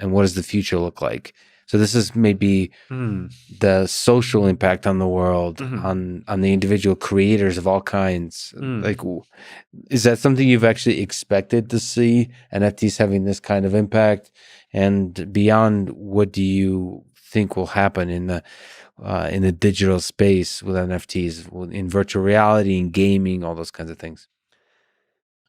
and what does the future look like? So this is maybe the social impact on the world, on the individual creators of all kinds. Like, is that something you've actually expected to see, NFTs having this kind of impact? And beyond, what do you think will happen in the digital space with NFTs, in virtual reality, in gaming, all those kinds of things?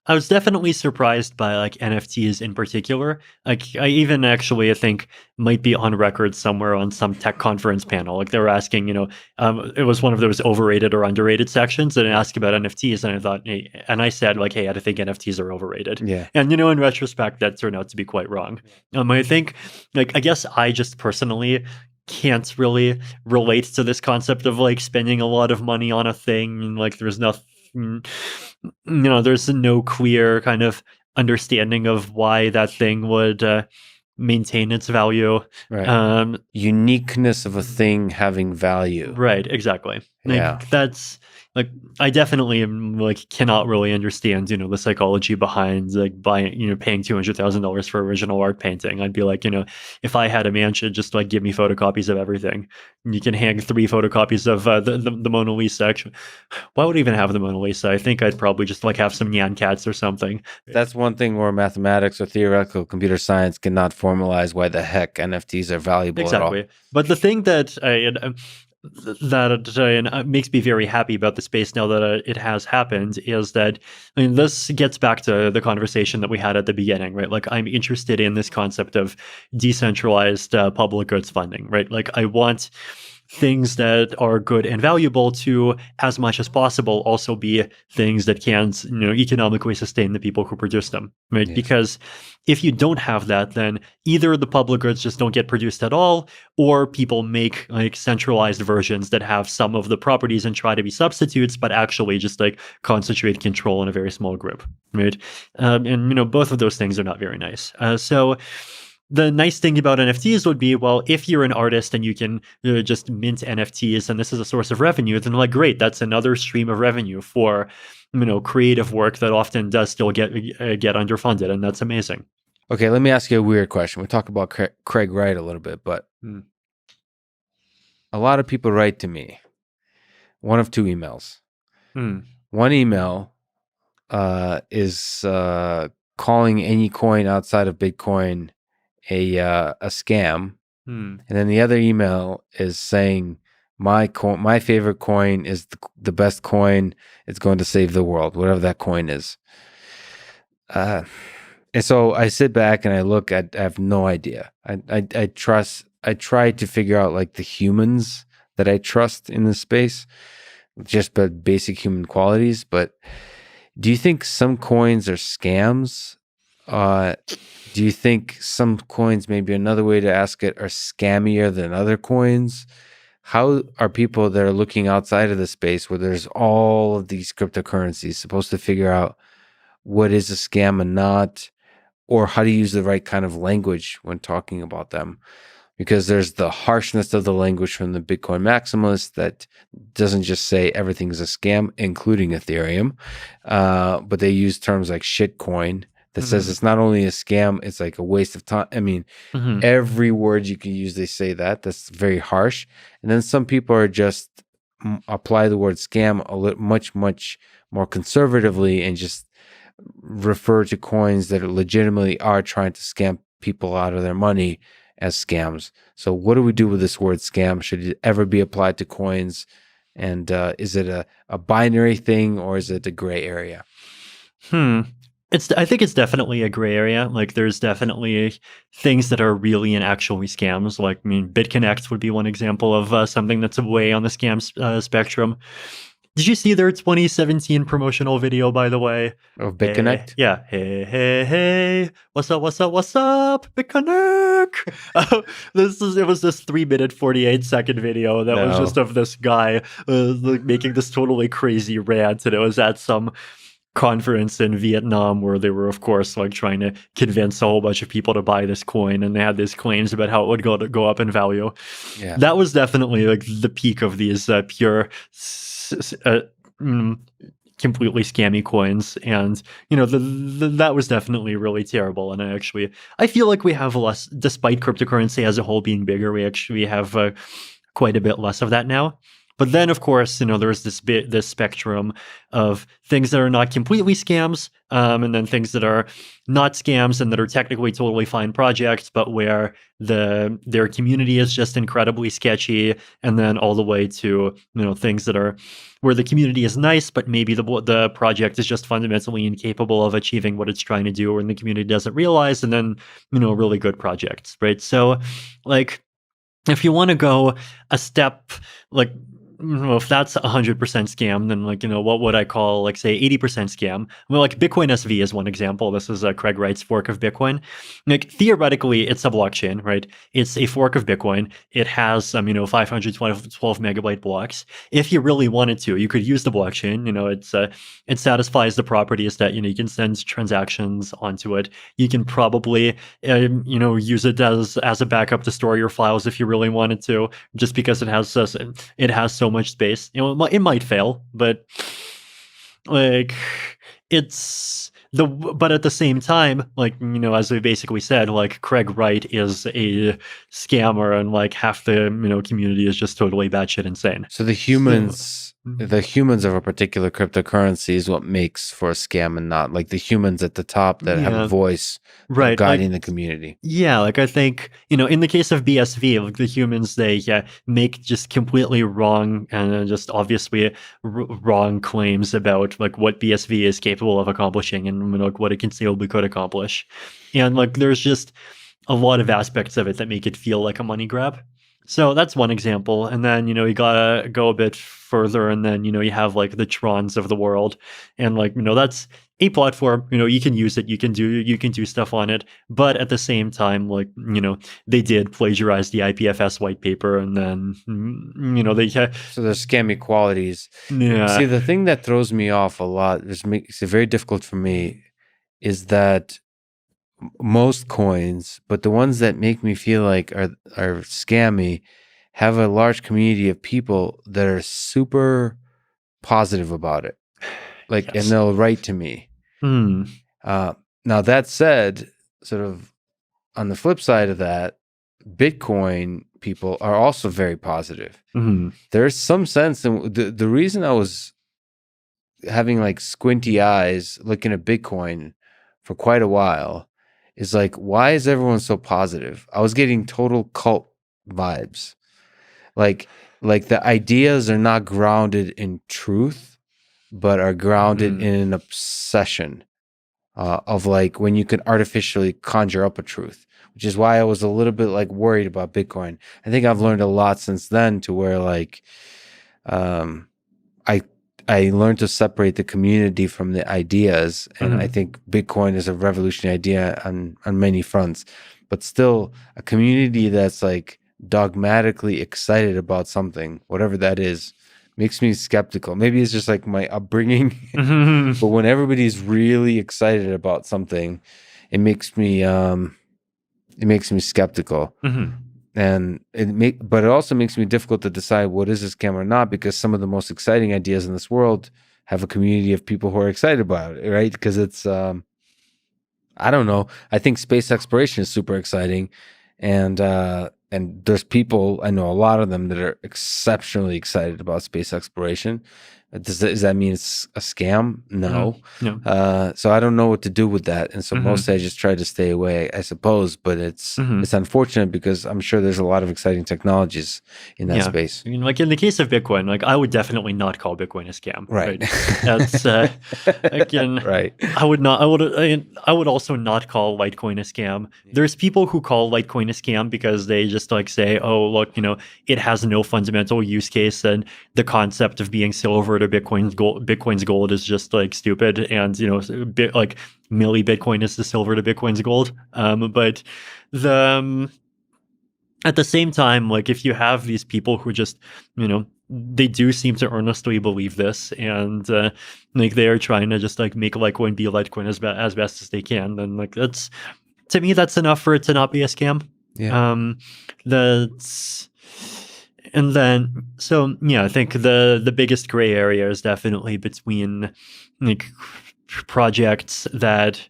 I was definitely surprised by like NFTs in particular. Like I even actually I think might be on record somewhere on some tech conference panel. Like they were asking, it was one of those overrated or underrated sections, and it asked about NFTs, and I thought, hey, and I said like, hey, I think NFTs are overrated. Yeah. And in retrospect, that turned out to be quite wrong. I think, like, I guess I just personally can't really relate to this concept of like spending a lot of money on a thing, and like there's nothing. There's no clear kind of understanding of why that thing would maintain its value. Right. Uniqueness of a thing having value. Right, exactly. Yeah. That's like I definitely am like cannot really understand, the psychology behind like buying, paying $200,000 for original art painting. I'd be like, if I had a mansion, just like give me photocopies of everything. You can hang 3 photocopies of the Mona Lisa. Actually, why would I even have the Mona Lisa? I think I'd probably just like have some Nyan cats or something. That's one thing where mathematics or theoretical computer science cannot formalize why the heck NFTs are valuable at all. But the thing that makes me very happy about the space now that it has happened is that, this gets back to the conversation that we had at the beginning, right? Like I'm interested in this concept of decentralized public goods funding, right? Like I want things that are good and valuable to, as much as possible, also be things that can, economically sustain the people who produce them, right? Yes. Because if you don't have that, then either the public goods just don't get produced at all, or people make like centralized versions that have some of the properties and try to be substitutes, but actually just like concentrate control in a very small group, right? And both of those things are not very nice. So the nice thing about NFTs would be, well, if you're an artist and you can just mint NFTs and this is a source of revenue, then like, great, that's another stream of revenue for, creative work that often does still get underfunded, and that's amazing. Okay, let me ask you a weird question. We talk about Craig Wright a little bit, but a lot of people write to me one of 2 emails. One email is calling any coin outside of Bitcoin a scam, and then the other email is saying my favorite coin is the best coin. It's going to save the world, whatever that coin is. And so I sit back and I look. I have no idea. I try to figure out like the humans that I trust in this space, just basic human qualities. But do you think some coins are scams? Do you think some coins, maybe another way to ask it, are scammier than other coins? How are people that are looking outside of the space where there's all of these cryptocurrencies supposed to figure out what is a scam and not, or how to use the right kind of language when talking about them? Because there's the harshness of the language from the Bitcoin maximalist that doesn't just say everything's a scam, including Ethereum, but they use terms like shitcoin that says it's not only a scam, it's like a waste of time. I mean, every word you can use, they say that. That's very harsh. And then some people are just apply the word scam much more conservatively and just refer to coins that legitimately are trying to scam people out of their money as scams. So what do we do with this word scam? Should it ever be applied to coins? And is it a binary thing, or is it a gray area? I think it's definitely a gray area. Like there's definitely things that are really and actually scams. Like, BitConnect would be one example of something that's way on the scam spectrum. Did you see their 2017 promotional video, by the way? Of BitConnect? Yeah. Hey, what's up, BitConnect? It was this 3-minute, 48-second video that was just of this guy making this totally crazy rant, and it was at some conference in Vietnam where they were, of course, like trying to convince a whole bunch of people to buy this coin, and they had these claims about how it would go up in value. Yeah. That was definitely like the peak of these pure completely scammy coins, and that was definitely really terrible. And I feel like we have less, despite cryptocurrency as a whole being bigger, we actually have quite a bit less of that now. But then, of course, there's this spectrum of things that are not completely scams, and then things that are not scams and that are technically totally fine projects, but where their community is just incredibly sketchy, and then all the way to things that are where the community is nice, but maybe the project is just fundamentally incapable of achieving what it's trying to do, and the community doesn't realize, and then really good projects, right? So, like, if you want to go a step, like, if that's 100% scam, then what would I call, like, say 80% scam? Well, like Bitcoin SV is one example. This is Craig Wright's fork of Bitcoin. Like, theoretically, it's a blockchain, right? It's a fork of Bitcoin. It has 512 megabyte blocks. If you really wanted to, you could use the blockchain. It satisfies the properties that you can send transactions onto it. You can probably use it as a backup to store your files if you really wanted to, just because it has so much space. It might fail, but like but at the same time, like, as we basically said, like, Craig Wright is a scammer, and like half the community is just totally batshit insane. So the humans of a particular cryptocurrency is what makes for a scam, and not like the humans at the top that have a voice, right, guiding the community. Yeah, like, I think in the case of BSV, like, the humans, they make just completely wrong and just obviously wrong claims about like what BSV is capable of accomplishing, and like what it conceivably could accomplish, and like there's just a lot of aspects of it that make it feel like a money grab. So that's one example. And then, you gotta go a bit further, and then, you have like the Trons of the world. And like, that's a platform, you can use it, you can do stuff on it. But at the same time, like, they did plagiarize the IPFS white paper, and then, so there's scammy qualities. Yeah. See, the thing that throws me off a lot, makes it very difficult for me, is that most coins, but the ones that make me feel like are scammy, have a large community of people that are super positive about it, like, Yes. and they'll write to me. Now, that said, sort of on the flip side of that, Bitcoin people are also very positive. There's some sense, and the reason I was having like squinty eyes looking at Bitcoin for quite a while is like, why is everyone so positive? I was getting total cult vibes. Like the ideas are not grounded in truth, but are grounded in an obsession of like when you can artificially conjure up a truth, which is why I was a little bit like worried about Bitcoin. I think I've learned a lot since then, to where like I learned to separate the community from the ideas, and I think Bitcoin is a revolutionary idea on many fronts, but still a community that's like dogmatically excited about something, whatever that is, makes me skeptical. Maybe it's just like my upbringing, but when everybody's really excited about something, it makes me skeptical. And but it also makes me difficult to decide what is a scam or not, because some of the most exciting ideas in this world have a community of people who are excited about it, right? Because it's I don't know. I think space exploration is super exciting, and there's people, I know a lot of them, that are exceptionally excited about space exploration. Does that mean it's a scam? No. So I don't know what to do with that, and so mostly I just try to stay away, I suppose. But it's unfortunate, because I'm sure there's a lot of exciting technologies in that space. I mean, like in the case of Bitcoin, like I would definitely not call Bitcoin a scam. Right. That's again. Right. I would also not call Litecoin a scam. There's people who call Litecoin a scam because they just like say, oh, look, it has no fundamental use case, and the concept of being silver to Bitcoin's gold is just like stupid, and like milli Bitcoin is the silver to Bitcoin's gold. But at the same time, like, if you have these people who just they do seem to earnestly believe this, and like they are trying to just like make Litecoin be Litecoin as best as they can, then like that's, to me, that's enough for it to not be a scam. Yeah. And then, so yeah, I think the biggest gray area is definitely between like projects that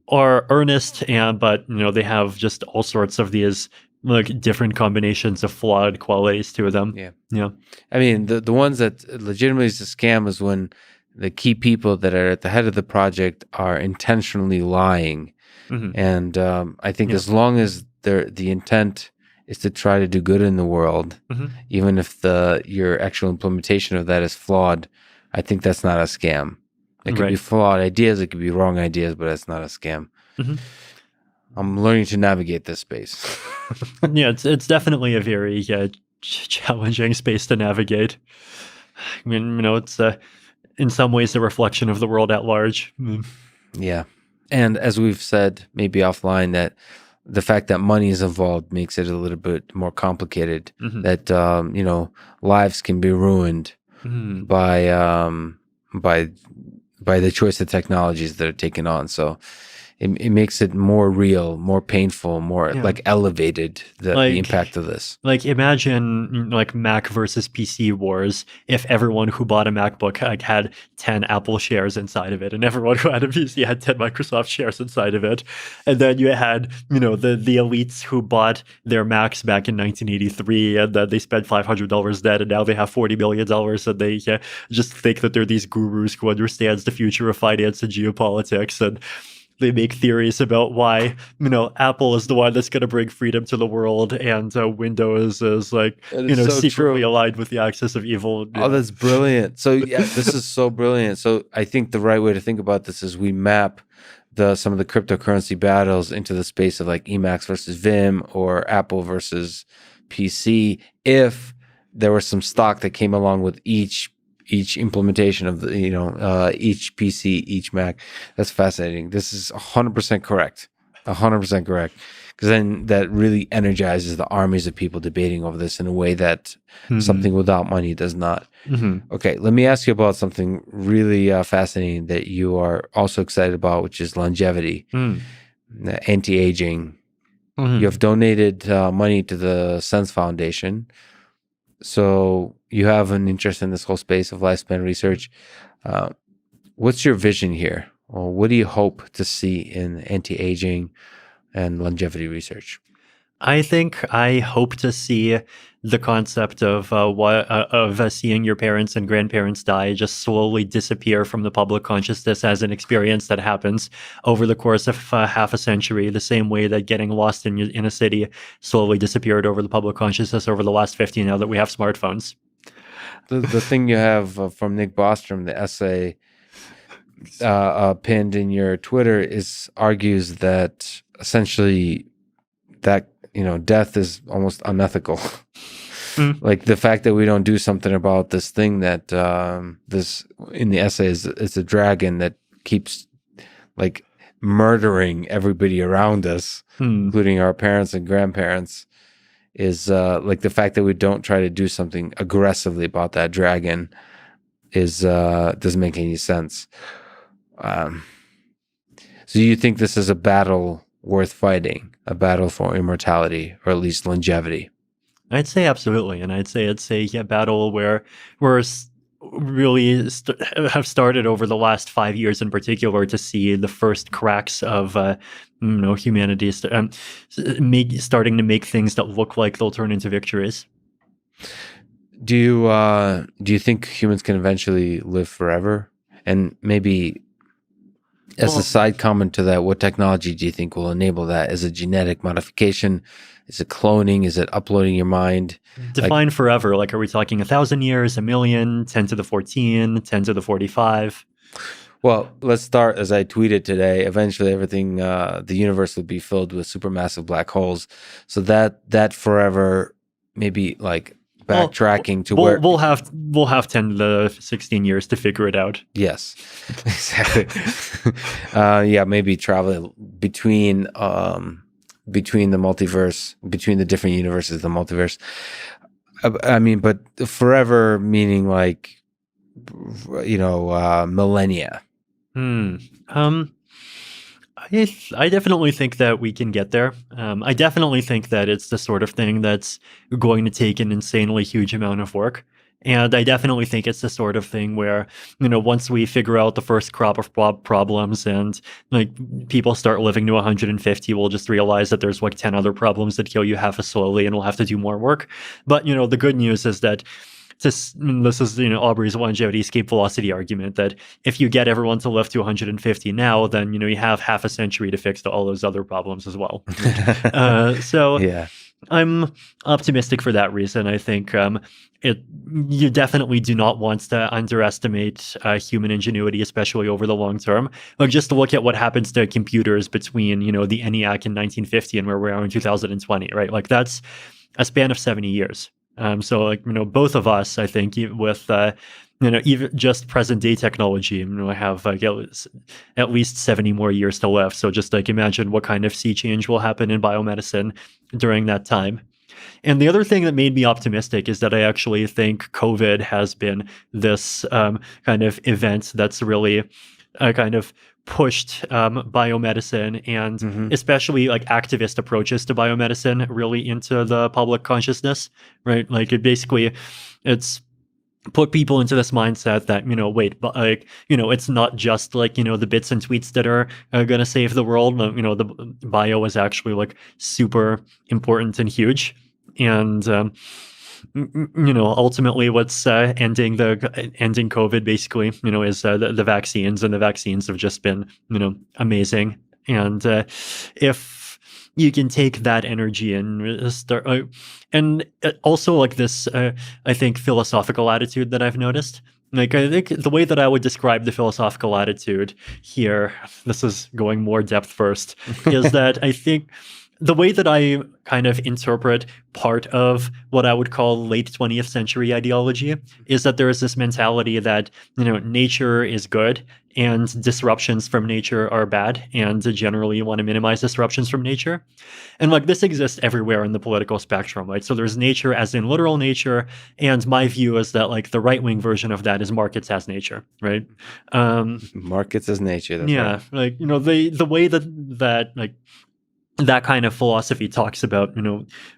are earnest but they have just all sorts of these like different combinations of flawed qualities to them. Yeah. I mean, the ones that legitimately is a scam is when the key people that are at the head of the project are intentionally lying. Mm-hmm. And I think as long as the intent is to try to do good in the world, mm-hmm. even if your actual implementation of that is flawed, I think that's not a scam. It could be flawed ideas, it could be wrong ideas, but it's not a scam. Mm-hmm. I'm learning to navigate this space. Yeah, it's definitely a very challenging space to navigate. I mean, it's in some ways a reflection of the world at large. Yeah. And as we've said, maybe offline, that the fact that money is involved makes it a little bit more complicated. Mm-hmm. That lives can be ruined mm-hmm. by the choice of technologies that are taken on. So it makes it more real, more painful, more like elevated, the impact of this. Like imagine like Mac versus PC wars if everyone who bought a MacBook like had 10 Apple shares inside of it, and everyone who had a PC had 10 Microsoft shares inside of it. And then you had, the elites who bought their Macs back in 1983 and then they spent $500 dead, and now they have $40 million, and they just think that they're these gurus who understands the future of finance and geopolitics, and they make theories about why, Apple is the one that's going to bring freedom to the world, and Windows is like, so secretly aligned with the axis of evil. Oh, that's brilliant. So yeah, this is so brilliant. So I think the right way to think about this is we map some of the cryptocurrency battles into the space of like Emacs versus Vim or Apple versus PC. If there was some stock that came along with each implementation of the, each PC, each Mac. That's fascinating. This is 100% correct. 100% correct. Because then that really energizes the armies of people debating over this in a way that something without money does not. Mm-hmm. Okay, let me ask you about something really fascinating that you are also excited about, which is longevity, anti-aging. Mm-hmm. You have donated money to the Sense Foundation. So you have an interest in this whole space of lifespan research. What's your vision here? Or what do you hope to see in anti-aging and longevity research? I think I hope to see the concept of seeing your parents and grandparents die just slowly disappear from the public consciousness as an experience that happens over the course of half a century, the same way that getting lost in a city slowly disappeared over the public consciousness over the last 50 now that we have smartphones. The thing you have from Nick Bostrom, the essay pinned in your Twitter, argues that essentially that death is almost unethical. Like the fact that we don't do something about this thing that this in the essay is a dragon that keeps like murdering everybody around us, including our parents and grandparents, is like the fact that we don't try to do something aggressively about that dragon doesn't make any sense. So you think this is a battle worth fighting, a battle for immortality, or at least longevity? I'd say absolutely, and I'd say it's a battle where we're really have started over the last 5 years in particular to see the first cracks of humanity starting to make things that look like they'll turn into victories. Do you think humans can eventually live forever? And maybe as a side comment to that, what technology do you think will enable that? Is it genetic modification? Is it cloning? Is it uploading your mind? Define forever. Like, are we talking 1,000 years, 1,000,000, 10 to the 14, 10 to the 45? Well, let's start as I tweeted today. Eventually, everything, the universe will be filled with supermassive black holes. So that forever, maybe like backtracking to where we'll have 10 to 16 years to figure it out. Yes, exactly. Yeah, maybe traveling between the multiverse, between the different universes, the multiverse. I mean, but forever meaning like millennia. I definitely think that we can get there. I definitely think that it's the sort of thing that's going to take an insanely huge amount of work. And I definitely think it's the sort of thing where, once we figure out the first crop of problems and like people start living to 150, we'll just realize that there's like 10 other problems that kill you half as slowly and we'll have to do more work. But, the good news is that this is, Aubrey's longevity escape velocity argument that if you get everyone to live to 150 now, then, you have half a century to fix all those other problems as well. So Yeah. I'm optimistic for that reason. I think you definitely do not want to underestimate human ingenuity, especially over the long term. Like just to look at what happens to computers between, the ENIAC in 1950 and where we are in 2020, right? Like that's a span of 70 years. So like, both of us, I think with, even just present day technology, I have at least 70 more years to live. So just like imagine what kind of sea change will happen in biomedicine during that time. And the other thing that made me optimistic is that I actually think COVID has been this kind of event that's really kind of pushed biomedicine and especially like activist approaches to biomedicine really into the public consciousness, right? Like it's put people into this mindset that, wait, but like, it's not just like, the bits and tweets that are going to save the world. The bio is actually like super important and huge. And, ultimately what's ending COVID basically, is the vaccines, and the vaccines have just been, amazing. And if you can take that energy and start, and also like this, I think philosophical attitude that I've noticed. Like, I think the way that I would describe the philosophical attitude here, this is going more depth first, is that I think the way that I kind of interpret part of what I would call late 20th century ideology is that there is this mentality that, nature is good and disruptions from nature are bad, and generally you want to minimize disruptions from nature. And like this exists everywhere in the political spectrum, right? So there's nature as in literal nature, and my view is that like the right-wing version of that is markets as nature, right? Markets as nature. That's yeah, right. like, the way that like that kind of philosophy talks about,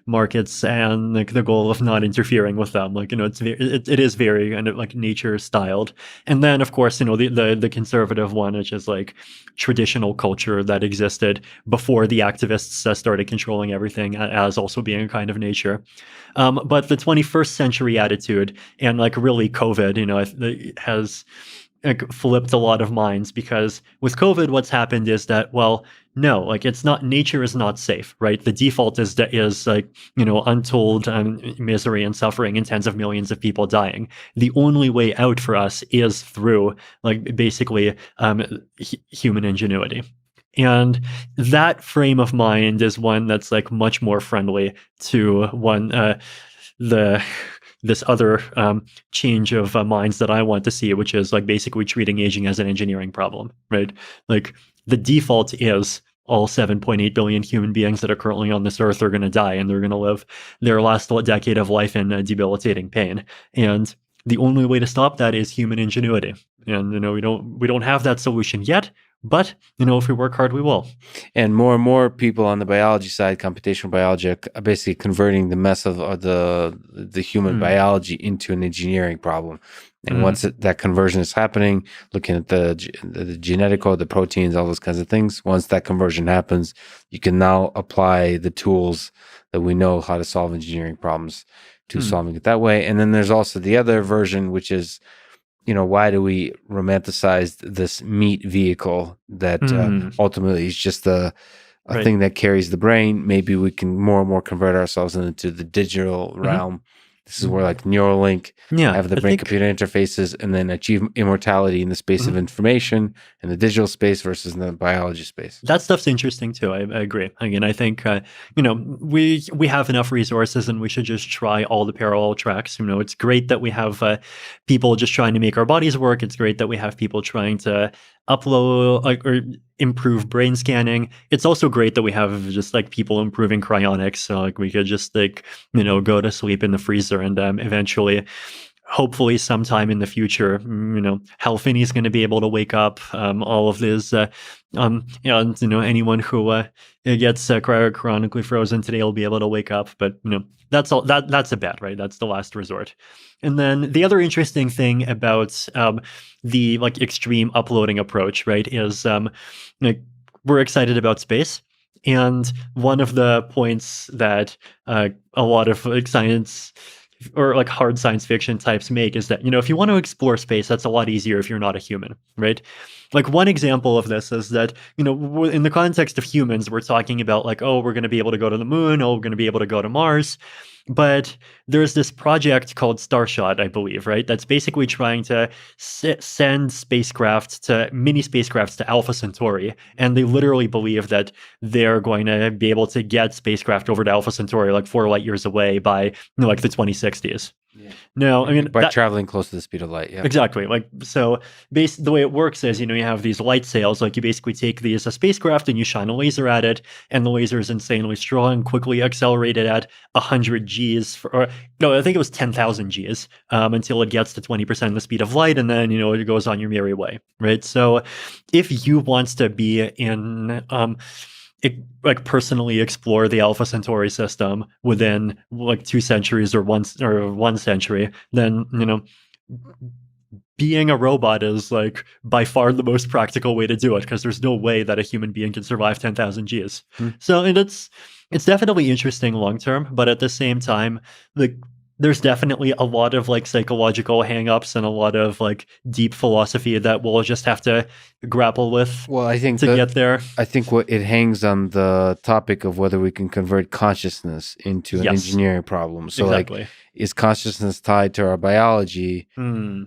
markets and like the goal of not interfering with them. Like, it is very kind of like nature styled. And then of course, the conservative one, which is like traditional culture that existed before the activists started controlling everything as also being a kind of nature. But the 21st century attitude and like really COVID, has like flipped a lot of minds, because with COVID, what's happened is that, well, no, like it's not, nature is not safe, right? The default is like, untold misery and suffering and tens of millions of people dying. The only way out for us is through like basically human ingenuity. And that frame of mind is one that's like much more friendly to this other change of minds that I want to see, which is like basically treating aging as an engineering problem, right? Like the default is all 7.8 billion human beings that are currently on this earth are going to die, and they're going to live their last decade of life in debilitating pain. And the only way to stop that is human ingenuity. And we don't have that solution yet, but if we work hard, we will. And more people on the biology side, computational biology, are basically converting the mess of the human biology into an engineering problem. And once that conversion is happening, looking at the genetic code, the proteins, all those kinds of things, once that conversion happens, you can now apply the tools that we know how to solve engineering problems to solving it that way. And then there's also the other version, which is, why do we romanticize this meat vehicle that ultimately is just a thing that carries the brain? Maybe we can more and more convert ourselves into the digital realm. This is where like Neuralink have the brain-computer interfaces and then achieve immortality in the space of information in the digital space versus in the biology space. That stuff's interesting too. I agree. Again, I think, we have enough resources and we should just try all the parallel tracks. It's great that we have people just trying to make our bodies work. It's great that we have people trying to upload or improve brain scanning. It's also great that we have just like people improving cryonics. So like we could just like, go to sleep in the freezer and eventually hopefully sometime in the future, Hal Finney's going to be able to wake up. All of this, and anyone who gets cryogenically frozen today will be able to wake up. But that's all. That's a bet, right? That's the last resort. And then the other interesting thing about the extreme uploading approach, right, is we're excited about space. And one of the points that a lot of science or hard science fiction types make is that, if you want to explore space, that's a lot easier if you're not a human, right? One example of this is that, in the context of humans, we're talking about we're going to be able to go to the moon, we're going to be able to go to Mars. But there's this project called Starshot, I believe, right? That's basically trying to send mini spacecrafts to Alpha Centauri. And they literally believe that they're going to be able to get spacecraft over to Alpha Centauri 4 light years away by the 2060s. Yeah. No, I mean, by traveling close to the speed of light. Yeah, exactly. The way it works is, you have these light sails. You basically take these a spacecraft and you shine a laser at it, and the laser is insanely strong, quickly accelerated at 100 Gs, I think it was 10,000 Gs, until it gets to 20% the speed of light, and then it goes on your merry way, right? So, if you want to be in personally explore the Alpha Centauri system within 2 centuries or one century, then being a robot is by far the most practical way to do it, because there's no way that a human being can survive 10,000 Gs. So it's definitely interesting long term, but at the same time, there's definitely a lot of psychological hangups and a lot of deep philosophy that we'll just have to grapple with. Well, I think to get there. I think what it hangs on the topic of whether we can convert consciousness into an engineering problem. So exactly. Is consciousness tied to our biology?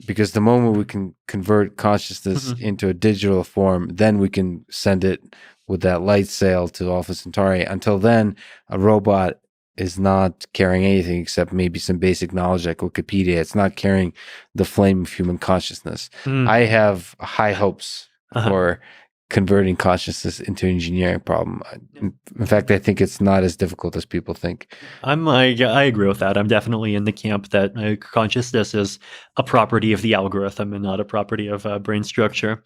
Because the moment we can convert consciousness into a digital form, then we can send it with that light sail to Alpha Centauri. Until then, a robot is not carrying anything except maybe some basic knowledge like Wikipedia. It's not carrying the flame of human consciousness. I have high hopes for converting consciousness into an engineering problem. In fact, I think it's not as difficult as people think. I agree with that. I'm definitely in the camp that consciousness is a property of the algorithm and not a property of brain structure.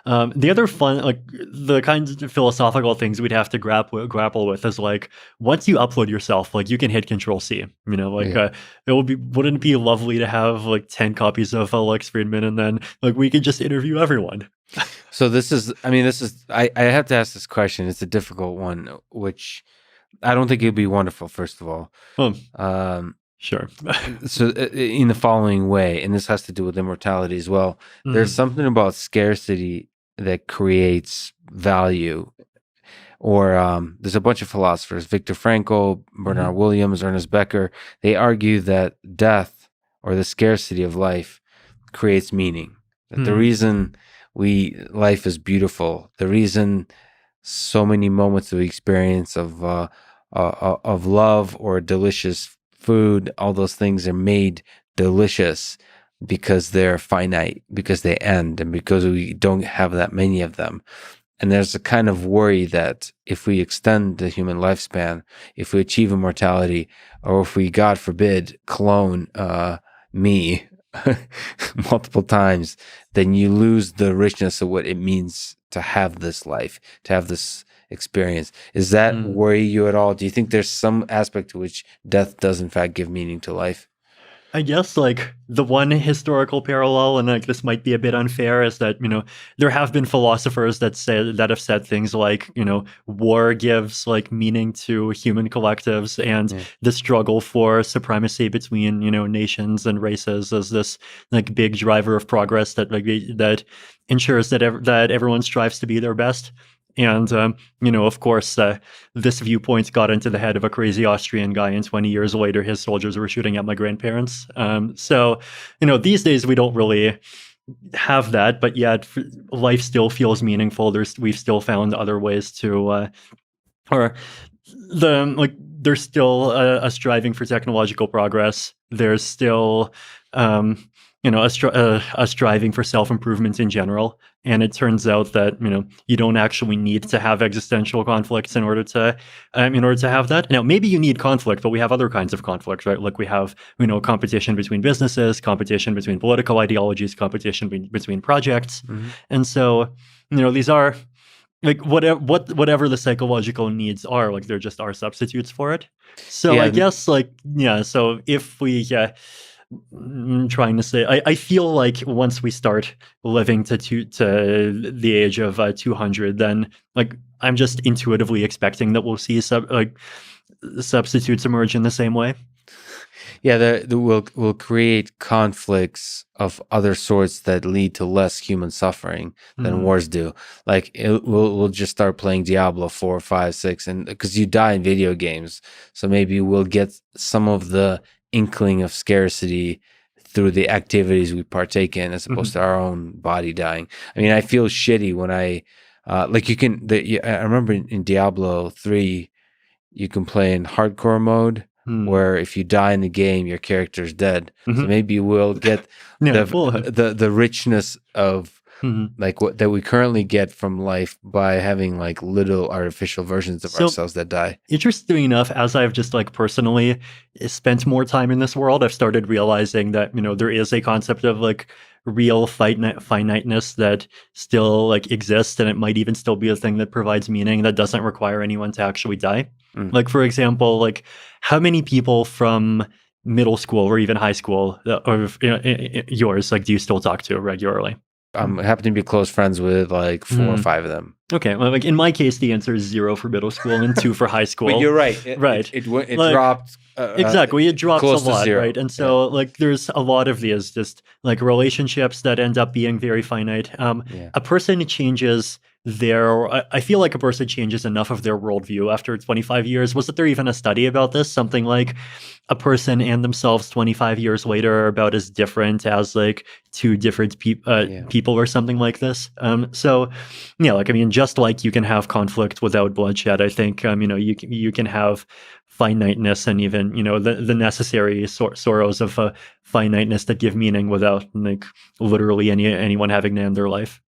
The other fun, the kinds of philosophical things we'd have to grapple with is once you upload yourself, you can hit Control-C. It wouldn't it be lovely to have 10 copies of Lex Fridman, and then we could just interview everyone. So I have to ask this question. It's a difficult one, which I don't think it'd be wonderful, first of all. Sure. So in the following way, and this has to do with immortality as well, there's something about scarcity that creates value. Or there's a bunch of philosophers, Viktor Frankl, Bernard Williams, Ernest Becker, they argue that death or the scarcity of life creates meaning. That the reason life is beautiful, the reason so many moments of experience of love or delicious food, all those things are made delicious because they're finite, because they end, and because we don't have that many of them. And there's a kind of worry that if we extend the human lifespan, if we achieve immortality, or if we, God forbid, clone me multiple times, then you lose the richness of what it means to have this life, to have this experience. Is that worry you at all? Do you think there's some aspect to which death does in fact give meaning to life? I guess the one historical parallel, and this might be a bit unfair, is that there have been philosophers that have said things war gives meaning to human collectives, and the struggle for supremacy between nations and races is this big driver of progress that that ensures that everyone strives to be their best. And, of course, this viewpoint got into the head of a crazy Austrian guy, and 20 years later, his soldiers were shooting at my grandparents. So, these days we don't really have that, but yet life still feels meaningful. We've still found other ways to, there's still a striving for technological progress. There's still, us striving for self-improvement in general. And it turns out that you don't actually need to have existential conflicts in order to have that. Now, maybe you need conflict, but we have other kinds of conflict, right? Like we have competition between businesses, competition between political ideologies, competition between projects, and so these are like whatever the psychological needs are, like there just are substitutes for it. So I guess so if we I'm trying to say, I feel like once we start living to the age of 200, then like I'm just intuitively expecting that we'll see substitutes emerge in the same way. Yeah, we'll create conflicts of other sorts that lead to less human suffering than wars do. Like we'll just start playing Diablo 4, 5, 6, and because you die in video games, so maybe we'll get some of the inkling of scarcity through the activities we partake in, as opposed to our own body dying. I mean, I feel shitty when I I remember in Diablo 3, you can play in hardcore mode, where if you die in the game, your character's dead. So maybe we'll get the richness of like what that we currently get from life by having like little artificial versions of ourselves that die. Interesting enough, as I've just like personally spent more time in this world, I've started realizing that there is a concept of like real finiteness that still like exists, and it might even still be a thing that provides meaning that doesn't require anyone to actually die. Like, for example, like how many people from middle school or even high school or yours, like, do you still talk to regularly? I happen to be close friends with like 4 or 5 of them. Okay, well, like in my case, the answer is 0 for middle school and 2 for high school. But you're right. It like, dropped. Exactly, it drops a lot, 0. right? And so, like, there's a lot of these just like relationships that end up being very finite. A person changes I feel like a person changes enough of their worldview after 25 years. Wasn't there even a study about this? Something like a person and themselves 25 years later are about as different as like 2 different people or something like this. So, like, I mean, just like you can have conflict without bloodshed, I think, you can have finiteness and even, the necessary sorrows of finiteness that give meaning without like literally anyone having to end their life.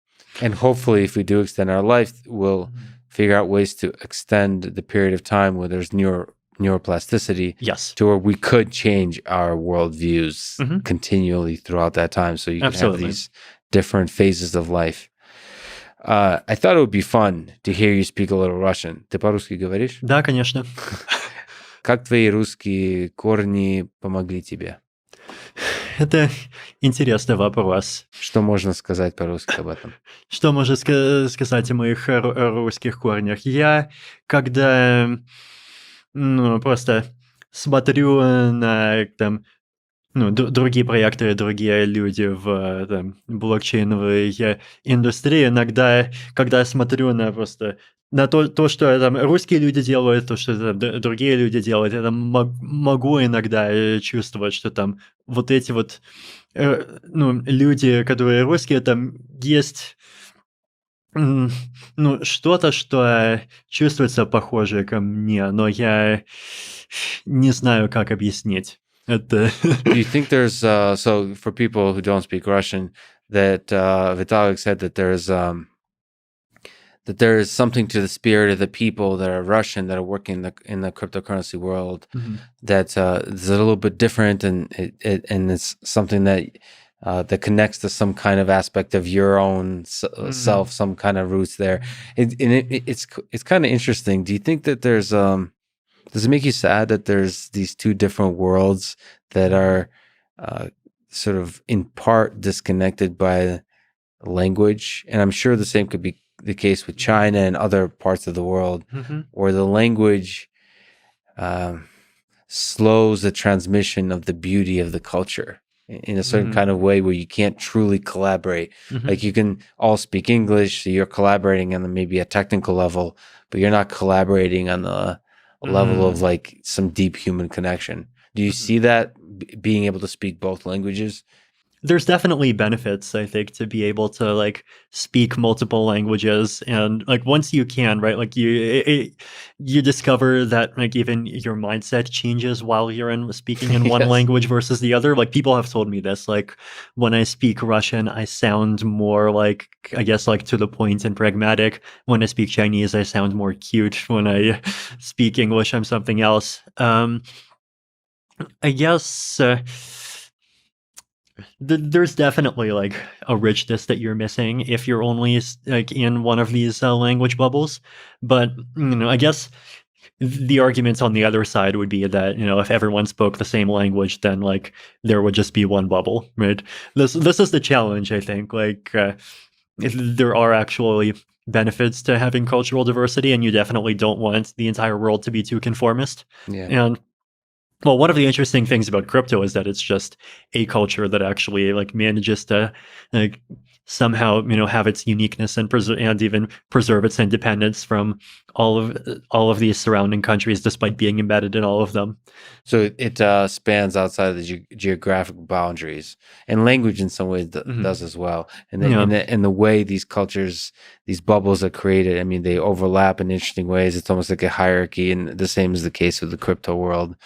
And hopefully, if we do extend our life, we'll figure out ways to extend the period of time where there's neuroplasticity. Yes. To where we could change our worldviews continually throughout that time. So you can have these different phases of life. I thought it would be fun to hear you speak a little Russian. Ты по-русски говоришь? Да, конечно. Как твои русские корни помогли тебе? Это интересный вопрос. Что можно сказать по-русски об этом? Что можно сказать о моих русских корнях? Я, когда просто смотрю на другие проекты, другие люди в блокчейновой индустрии, иногда, когда я смотрю на то, что там русские люди делают, то, что там другие люди делают, я там могу иногда чувствовать, что там вот эти вот люди, которые русские, там есть что-то, что чувствуется похоже ко мне, но я не знаю, как объяснить. Do you think there's so for people who don't speak Russian, that Vitalik said that there is something to the spirit of the people that are Russian that are working in the cryptocurrency world that is a little bit different, and it's something that that connects to some kind of aspect of your own self, some kind of roots there. It's kind of interesting. Do you think that there's does it make you sad that there's these 2 different worlds that are sort of in part disconnected by language? And I'm sure the same could be the case with China and other parts of the world, where the language slows the transmission of the beauty of the culture in a certain kind of way, where you can't truly collaborate. Like, you can all speak English, so you're collaborating on maybe a technical level, but you're not collaborating on the level of like some deep human connection. Do you see that being able to speak both languages? there's definitely benefits, I think, to be able to like speak multiple languages, and like once you can, right, like you discover that like even your mindset changes while you're in speaking in one Yes. language versus the other. Like people have told me this, like when I speak Russian, I sound more like, I guess, like to the point and pragmatic. When I speak Chinese, I sound more cute. When I speak English, I'm something else. I guess there's definitely like a richness that you're missing if you're only like in one of these language bubbles. But I guess the arguments on the other side would be that if everyone spoke the same language, then like there would just be one bubble, right? This is the challenge, I think. Like there are actually benefits to having cultural diversity, and you definitely don't want the entire world to be too conformist. Yeah. And well, one of the interesting things about crypto is that it's just a culture that actually like manages to like somehow have its uniqueness and even preserve its independence from all of these surrounding countries, despite being embedded in all of them. So it spans outside of the geographic boundaries, and language in some ways does as well. And in the way these cultures, these bubbles are created, I mean, they overlap in interesting ways. It's almost like a hierarchy, and the same is the case with the crypto world.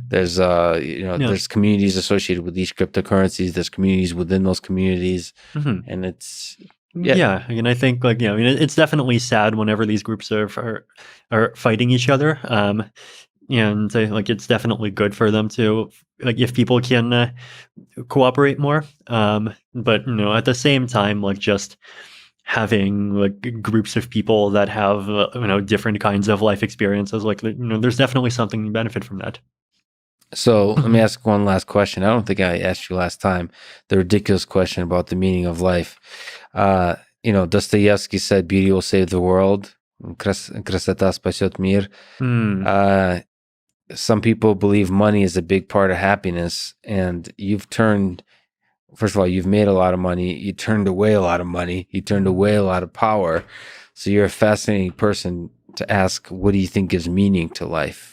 There's there's communities associated with each cryptocurrencies. There's communities within those communities, and it's and I think like it's definitely sad whenever these groups are fighting each other. And like it's definitely good for them to like if people can cooperate more. But at the same time, like just having like groups of people that have different kinds of life experiences, like there's definitely something to benefit from that. So let me ask one last question. I don't think I asked you last time the ridiculous question about the meaning of life. Dostoevsky said, "Beauty will save the world. Красота спасет мир." Some people believe money is a big part of happiness, and first of all, you've made a lot of money. You turned away a lot of money. You turned away a lot of power. So you're a fascinating person to ask, what do you think gives meaning to life?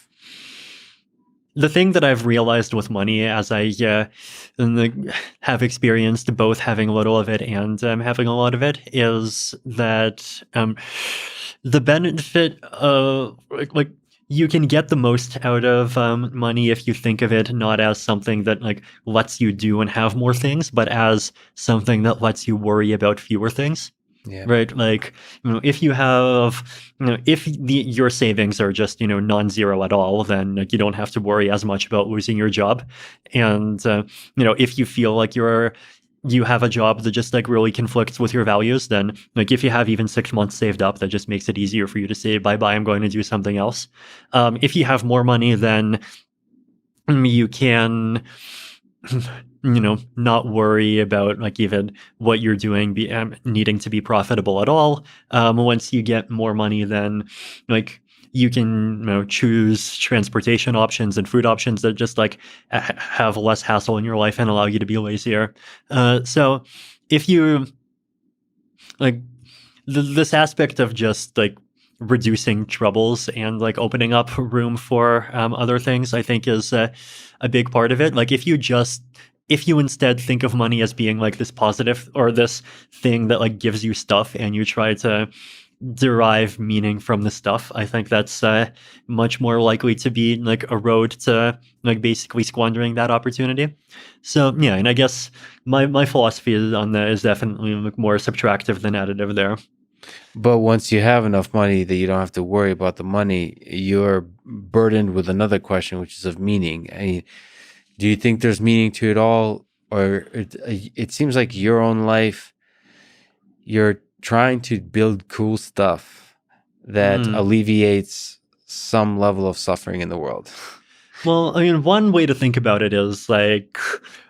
The thing that I've realized with money, as I have experienced both having a little of it and having a lot of it, is that the benefit of like you can get the most out of money if you think of it not as something that like lets you do and have more things, but as something that lets you worry about fewer things. Yeah. Right. Like, if you have, if your savings are just, non-zero at all, then like, you don't have to worry as much about losing your job. And, if you feel like you have a job that just like really conflicts with your values, then like if you have even 6 months saved up, that just makes it easier for you to say, bye-bye, I'm going to do something else. If you have more money, then you can not worry about like even what you're doing needing to be profitable at all. Once you get more money, then like you can choose transportation options and food options that just like have less hassle in your life and allow you to be lazier. So if you like this aspect of just like reducing troubles and like opening up room for other things, I think is a big part of it. Like if you instead think of money as being like this positive or this thing that like gives you stuff, and you try to derive meaning from the stuff, I think that's much more likely to be like a road to like basically squandering that opportunity. So yeah, and I guess my philosophy on that is definitely like more subtractive than additive there. But once you have enough money that you don't have to worry about the money, you're burdened with another question, which is of meaning. Do you think there's meaning to it all? Or it seems like your own life, you're trying to build cool stuff that alleviates some level of suffering in the world. Well, I mean, one way to think about it is like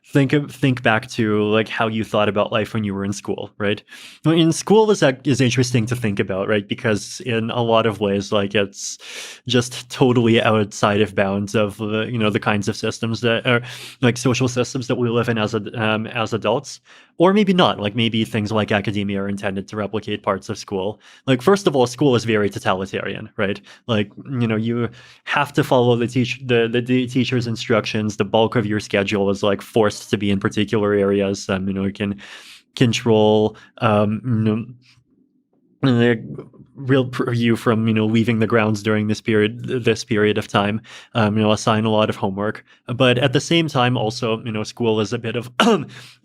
think back to like how you thought about life when you were in school, right? In school is interesting to think about, right? Because in a lot of ways, like it's just totally outside of bounds of the kinds of systems that are like social systems that we live in as adults, or maybe not. Like maybe things like academia are intended to replicate parts of school. Like first of all, school is very totalitarian, right? Like you have to follow the teacher's instructions. The bulk of your schedule is like forced wants to be in particular areas. It can control you from leaving the grounds during this period of time, assign a lot of homework, but at the same time also school is a bit of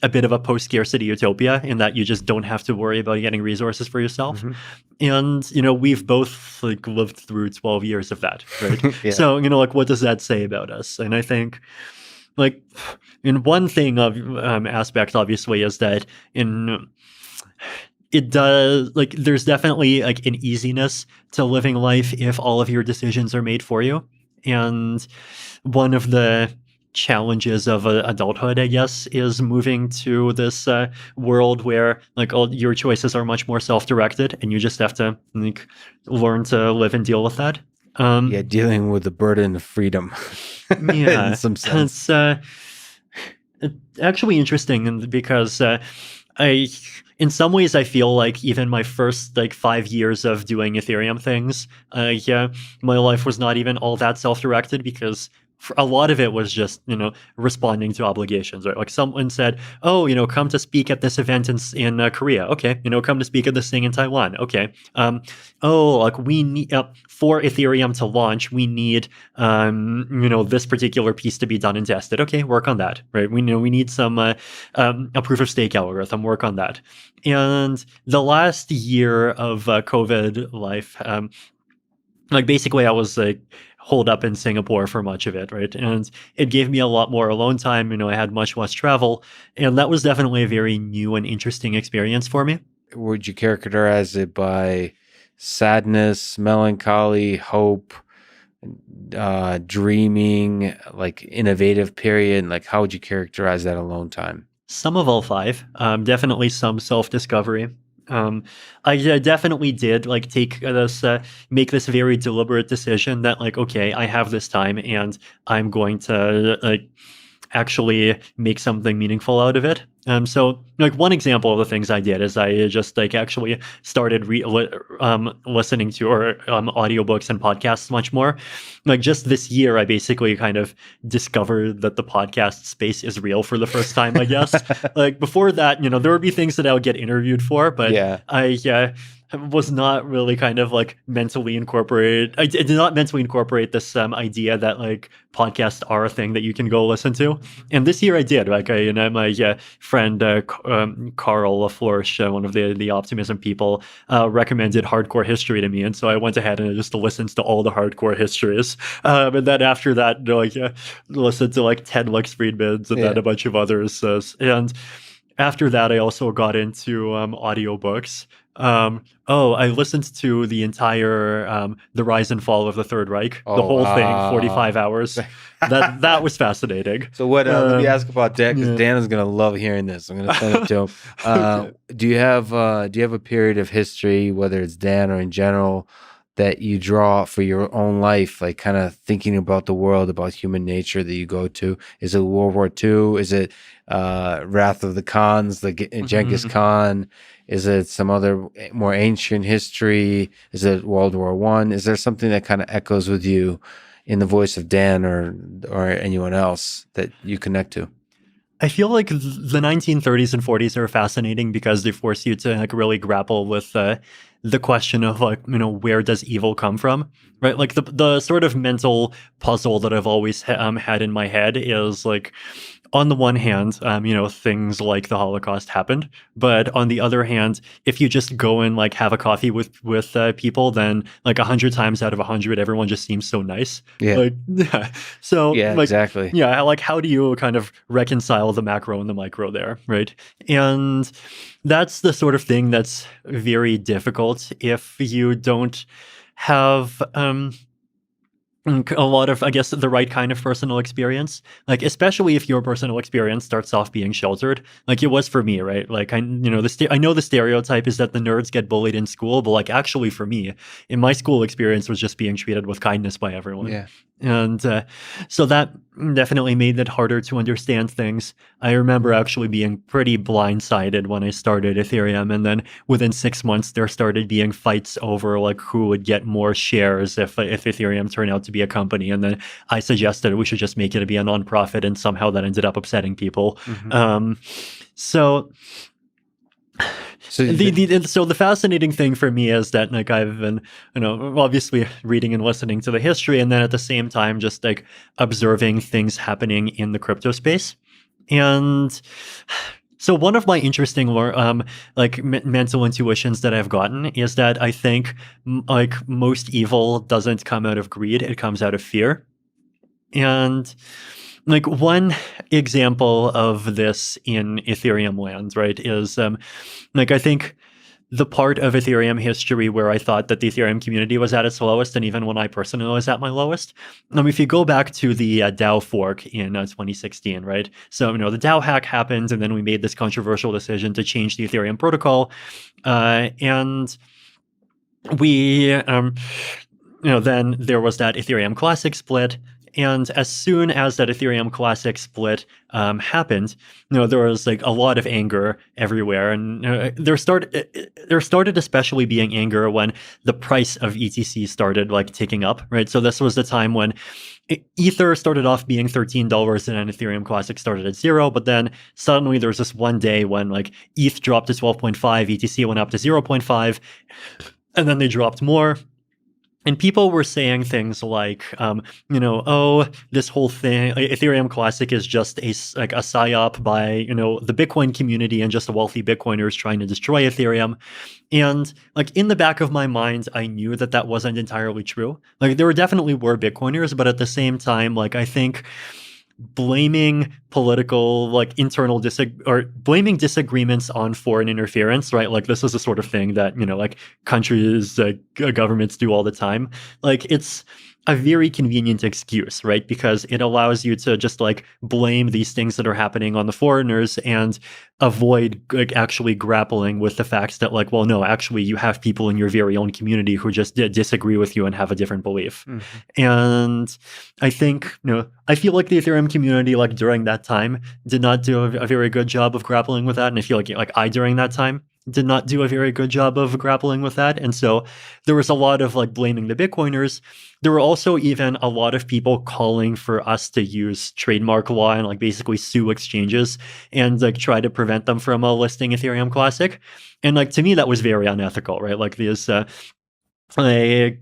a post-scarcity utopia in that you just don't have to worry about getting resources for yourself. And we've both lived through 12 years of that, right? Yeah. So what does that say about us? And I think in one thing of aspect obviously is that it does there's definitely an easiness to living life if all of your decisions are made for you. And one of the challenges of adulthood, I guess, is moving to this world where all your choices are much more self-directed, and you just have to learn to live and deal with that. Dealing with the burden of freedom. Yeah, in some sense. It's actually interesting because in some ways, I feel like even my first 5 years of doing Ethereum things, my life was not even all that self-directed, because a lot of it was just responding to obligations, right? Someone said, oh, come to speak at this event in Korea. Okay, come to speak at this thing in Taiwan. Okay, we need for Ethereum to launch, we need this particular piece to be done and tested. Okay, work on that, right? We need some a proof of stake algorithm. Work on that. And the last year of COVID life, basically I was holed up in Singapore for much of it, right? And it gave me a lot more alone time. I had much less travel, and that was definitely a very new and interesting experience for me. Would you characterize it by sadness, melancholy, hope, dreaming, innovative period? How would you characterize that alone time? Some of all five. Definitely some self-discovery. I definitely did make this very deliberate decision that okay, I have this time and I'm going to actually make something meaningful out of it. So one example of the things I did is I just actually started listening to audiobooks and podcasts much more. Just this year, I basically kind of discovered that the podcast space is real for the first time, I guess. Before that, there would be things that I would get interviewed for, but I was not really kind of mentally incorporate. I did not mentally incorporate this idea that podcasts are a thing that you can go listen to. And this year I did. My friend Carl LaFleur, one of the Optimism people, recommended Hardcore History to me, and so I went ahead and just listened to all the hardcore histories. And then after that, listened to Ted Fridman and then a bunch of others. And after that, I also got into audiobooks. I listened to the entire The Rise and Fall of the Third Reich, the whole thing, 45 hours. That was fascinating. So what? Let me ask about that, because Dan is gonna love hearing this. I'm gonna send it to him. Do you have a period of history, whether it's Dan or in general, that you draw for your own life, kind of thinking about the world, about human nature, that you go to? Is it World War II? Is it Wrath of the Khans, Genghis Khan? Is it some other more ancient history? Is it World War I? Is there something that kind of echoes with you in the voice of Dan or anyone else that you connect to? I feel like the 1930s and 40s are fascinating because they force you to really grapple with the question of where does evil come from, right? The sort of mental puzzle that I've always had in my head is on the one hand, things like the Holocaust happened, but on the other hand, if you just go and have a coffee with people, then 100 times out of 100, everyone just seems so nice. Yeah. So exactly. Yeah. How do you kind of reconcile the macro and the micro there, right? And that's the sort of thing that's very difficult if you don't have a lot of, I guess, the right kind of personal experience, especially if your personal experience starts off being sheltered, it was for me, right? I know the stereotype is that the nerds get bullied in school, but actually for me, in my school experience was just being treated with kindness by everyone. Yeah. And so that definitely made it harder to understand things. I remember actually being pretty blindsided when I started Ethereum, and then within 6 months there started being fights over like who would get more shares if Ethereum turned out to be a company, and then I suggested we should just make it be a nonprofit, and somehow that ended up upsetting people. So the fascinating thing for me is that like I've been, obviously reading and listening to the history, and then at the same time just like observing things happening in the crypto space. And so one of my interesting mental intuitions that I've gotten is that I think like most evil doesn't come out of greed, it comes out of fear. And like one example of this in Ethereum land, right, is like I think the part of Ethereum history where I thought that the Ethereum community was at its lowest, and even when I personally was at my lowest. If you go back to the DAO fork in 2016, right? So, the DAO hack happened, and then we made this controversial decision to change the Ethereum protocol. And we, then there was that Ethereum Classic split. And as soon as that Ethereum Classic split happened, there was like a lot of anger everywhere, and there started especially being anger when the price of ETC started like ticking up, right? So this was the time when Ether started off being $13 and then Ethereum Classic started at 0, but then suddenly there was this one day when like ETH dropped to 12.5, ETC went up to 0.5, and then they dropped more. And people were saying things like, oh, this whole thing, Ethereum Classic is just a psyop by, the Bitcoin community and just the wealthy Bitcoiners trying to destroy Ethereum. And like in the back of my mind, I knew that that wasn't entirely true. Like there definitely were Bitcoiners, but at the same time, like I think blaming political like internal blaming disagreements on foreign interference, right? Like this is the sort of thing that like countries, governments do all the time. Like it's a very convenient excuse, right? Because it allows you to just like blame these things that are happening on the foreigners and avoid like actually grappling with the facts that like, well, no, actually you have people in your very own community who just disagree with you and have a different belief. And I think, I feel like the Ethereum community like during that time did not do a very good job of grappling with that. And I feel like I during that time did not do a very good job of grappling with that. And so there was a lot of like blaming the Bitcoiners. There were also even a lot of people calling for us to use trademark law and like basically sue exchanges and like try to prevent them from listing Ethereum Classic. And like to me, that was very unethical, right? Like this basically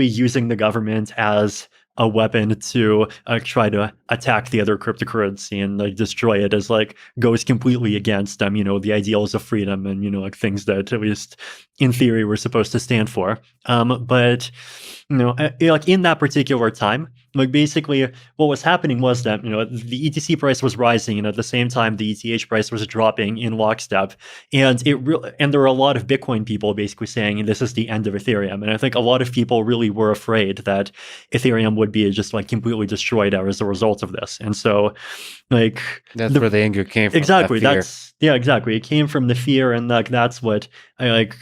using the government as a weapon to try to attack the other cryptocurrency and like destroy it as like goes completely against the ideals of freedom and like things that at least in theory we're supposed to stand for. But like in that particular time, like basically what was happening was that the ETC price was rising, and at the same time the ETH price was dropping in lockstep, and there were a lot of Bitcoin people basically saying this is the end of Ethereum. And I think a lot of people really were afraid that Ethereum would be just like completely destroyed as a result of this. And so like that's where the anger came from. Exactly. Exactly. It came from the fear, and like that's what I like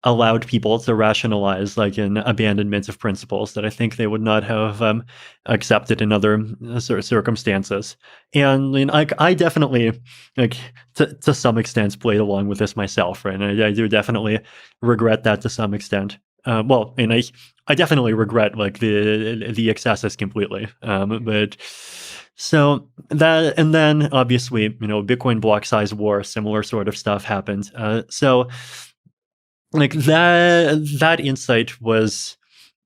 allowed people to rationalize like an abandonment of principles that I think they would not have accepted in other circumstances. And I mean, I definitely like to some extent played along with this myself, right? And I do definitely regret that to some extent. And I definitely regret like the excesses completely. But so that, and then obviously, Bitcoin block size war, similar sort of stuff happened. So like that insight was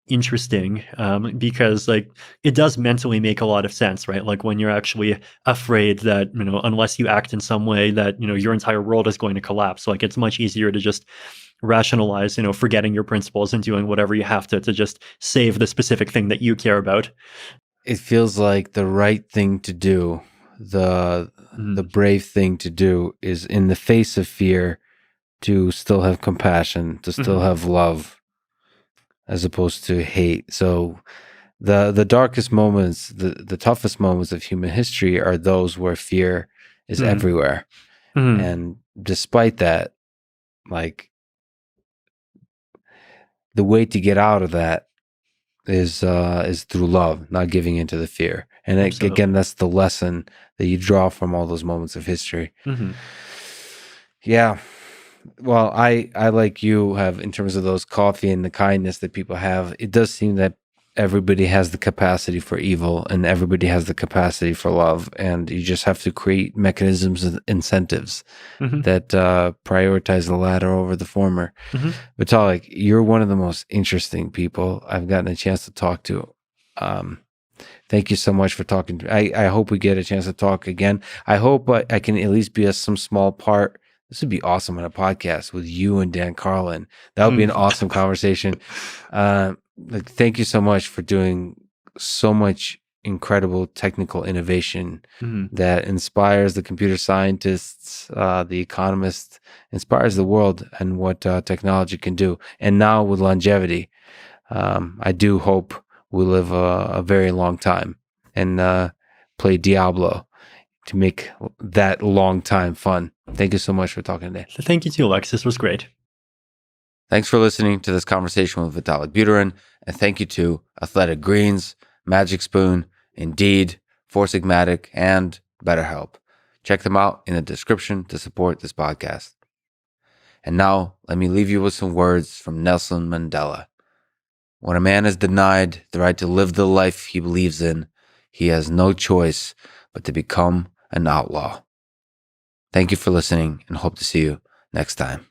interesting because like it does mentally make a lot of sense, right? Like when you're actually afraid that unless you act in some way that your entire world is going to collapse, like it's much easier to just rationalize forgetting your principles and doing whatever you have to just save the specific thing that you care about. It feels like the right thing to do, the brave thing to do is in the face of fear to still have compassion, to still have love, as opposed to hate. So the darkest moments, the toughest moments of human history are those where fear is everywhere. And despite that, like the way to get out of that is through love, not giving into the fear. And again, that's the lesson that you draw from all those moments of history. Mm-hmm. Yeah. Well, I like you have, in terms of those coffee and the kindness that people have, it does seem that everybody has the capacity for evil and everybody has the capacity for love. And you just have to create mechanisms and incentives that prioritize the latter over the former. Vitalik, you're one of the most interesting people I've gotten a chance to talk to. Thank you so much for talking. I hope we get a chance to talk again. I hope I can at least be some small part. This would be awesome on a podcast with you and Dan Carlin. That would be an awesome conversation. Thank you so much for doing so much incredible technical innovation that inspires the computer scientists, the economists, inspires the world and what technology can do. And now with longevity, I do hope we live a very long time and play Diablo to make that long time fun. Thank you so much for talking today. Thank you too, Lex. This was great. Thanks for listening to this conversation with Vitalik Buterin, and thank you to Athletic Greens, Magic Spoon, Indeed, Four Sigmatic, and BetterHelp. Check them out in the description to support this podcast. And now, let me leave you with some words from Nelson Mandela. When a man is denied the right to live the life he believes in, he has no choice but to become an outlaw. Thank you for listening and hope to see you next time.